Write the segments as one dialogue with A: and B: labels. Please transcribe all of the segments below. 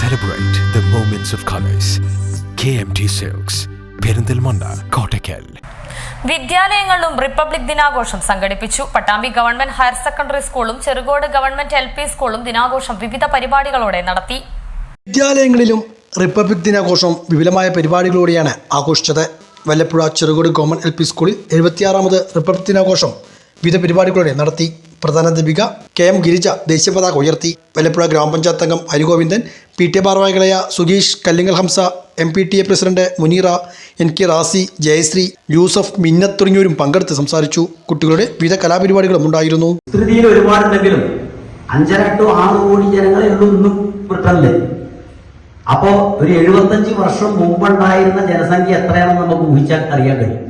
A: Celebrate the moments of colors. KMT Silks, Perinthalmanna, Kottakkal.
B: വിദ്യാലയങ്ങളിലും republic ദിനാഘോഷം സംഘടിപ്പിച്ചു. പട്ടാമ്പി ഗവൺമെന്റ് ഹയർ സെക്കൻഡറി സ്കൂളും ചെറുകോട് ഗവൺമെന്റ് LP സ്കൂളും ദിനാഘോഷം വിവിധ പരിപാടികളോടെ നടത്തി.
C: വിദ്യാലയങ്ങളിലും റിപ്പബ്ലിക് ദിനാഘോഷം വിപുലമായ പരിപാടികളോടെയാണ് ആഘോഷിച്ചത്. വല്ലപ്പുഴ ചെറുകോട് ഗവൺമെന്റ് LP സ്കൂളിൽ 76ാമത് റിപ്പബ്ലിക് ദിനാഘോഷം വിവിധ പരിപാടികളോടെ നടത്തി. പ്രധാനാധ്യാപിക KM ഗിരിജ ദേശീയ പതാക ഉയർത്തി. വല്ലപ്പുഴ ഗ്രാമപഞ്ചായത്ത് അംഗം ഹരിഗോവിന്ദൻ, PTA ഭാരവാഹികളായ സുഗീഷ്, Kallingal Hamsa, MPTA president Muneera, NK Razi, Jayashree, Yusuf, Minnath തുടങ്ങിയവരും പങ്കെടുത്ത് സംസാരിച്ചു. കുട്ടികളുടെ വിവിധ കലാപരിപാടികളും ഉണ്ടായിരുന്നു.
D: വിസ്തൃതിയിൽ ഒരുപാടുണ്ടെങ്കിലും 5.5 to 6 കോടി ജനങ്ങളെ ഉള്ളൂ ഇന്നും ബ്രിട്ടനില്. അപ്പോ ഒരു 75 വർഷം മുമ്പുണ്ടായിരുന്ന ജനസംഖ്യ എത്രയാണെന്ന് നമുക്ക് ഊഹിച്ചാൽ അറിയാൻ കഴിയും.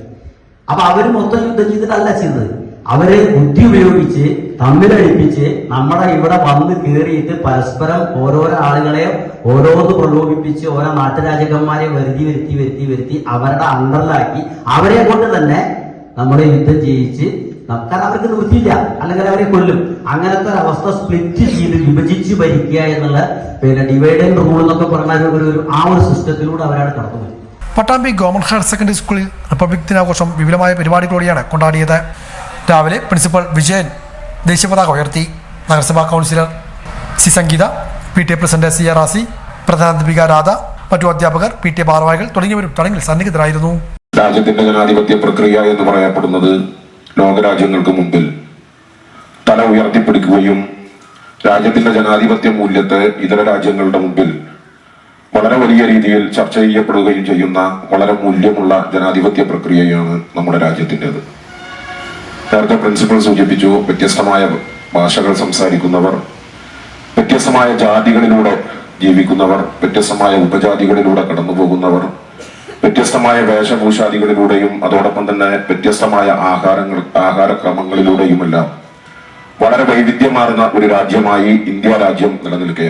D: അപ്പൊ അവര് മൊത്തം യുദ്ധം ചെയ്തിട്ടല്ല ചെയ്തത്. അവരെ ബുദ്ധി ഉപയോഗിച്ച് തമ്മിലടിപ്പിച്ച് നമ്മുടെ ഇവിടെ വന്ന് കയറിയിട്ട് പരസ്പരം ഓരോരോ ആളുകളെ ഓരോന്ന് പ്രലോഭിപ്പിച്ച് ഓരോ നാട്ടുരാജകന്മാരെ വരുത്തി അവരുടെ അണ്ടറിലാക്കി അവരെ കൊണ്ട് തന്നെ നമ്മുടെ യുദ്ധം ചെയ്യിച്ച് കാരണം അവർക്ക് നിവൃത്തിയില്ല, അല്ലെങ്കിൽ അവരെ കൊല്ലും. അങ്ങനത്തെ ഒരു അവസ്ഥ സ്പ്ലിറ്റ് ചെയ്ത് വിഭജിച്ച് ഭരിക്കുക എന്നുള്ള ഡിവൈഡ് ആൻഡ് റൂൾ എന്നൊക്കെ പറഞ്ഞ ആ ഒരു സിസ്റ്റത്തിലൂടെ അവരാണ് കടന്നുപോയി.
C: പട്ടാമ്പി ഗവൺമെന്റ് ഹയർ സെക്കൻഡറി സ്കൂളിൽ റിപ്പബ്ലിക് ദിനാഘോഷം വിപുലമായ പരിപാടികളോടെയാണ് കൊണ്ടാടിയത്. രാവിലെ പ്രിൻസിപ്പൽ വിജയൻ ദേശീയ പതാക ഉയർത്തി. നഗരസഭാ councillor C Sangeetha, PTA president CR Razi, പ്രധാനാധ്യാപിക രാധ, മറ്റു അധ്യാപകർ, PTA ഭാരവാഹികൾ തുടങ്ങിയവരും ചടങ്ങിൽ സന്നിഹിതരായിരുന്നു.
E: രാജ്യത്തിന്റെ ജനാധിപത്യ പ്രക്രിയ എന്ന് പറയപ്പെടുന്നത് ലോകരാജ്യങ്ങൾക്ക് മുമ്പിൽ തല ഉയർത്തിപ്പിടിക്കുകയും രാജ്യത്തിന്റെ ജനാധിപത്യ മൂല്യത്തെ ഇതര രാജ്യങ്ങളുടെ മുമ്പിൽ വളരെ വലിയ രീതിയിൽ ചർച്ച ചെയ്യപ്പെടുകയും ചെയ്യുന്ന വളരെ മൂല്യമുള്ള ജനാധിപത്യ പ്രക്രിയയാണ് നമ്മുടെ രാജ്യത്തിൻ്റെത്. നേരത്തെ പ്രിൻസിപ്പൽ സൂചിപ്പിച്ചു, വ്യത്യസ്തമായ ഭാഷകൾ സംസാരിക്കുന്നവർ, വ്യത്യസ്തമായ ജാതികളിലൂടെ ജീവിക്കുന്നവർ, വ്യത്യസ്തമായ ഉപജാതികളിലൂടെ കടന്നു പോകുന്നവർ, വ്യത്യസ്തമായ വേഷഭൂഷാദികളിലൂടെയും അതോടൊപ്പം തന്നെ വ്യത്യസ്തമായ ആഹാരക്രമങ്ങളിലൂടെയുമെല്ലാം വളരെ വൈവിധ്യമാർന്ന ഒരു രാജ്യമായി ഇന്ത്യ രാജ്യം നിലനിൽക്കുകയാണ്.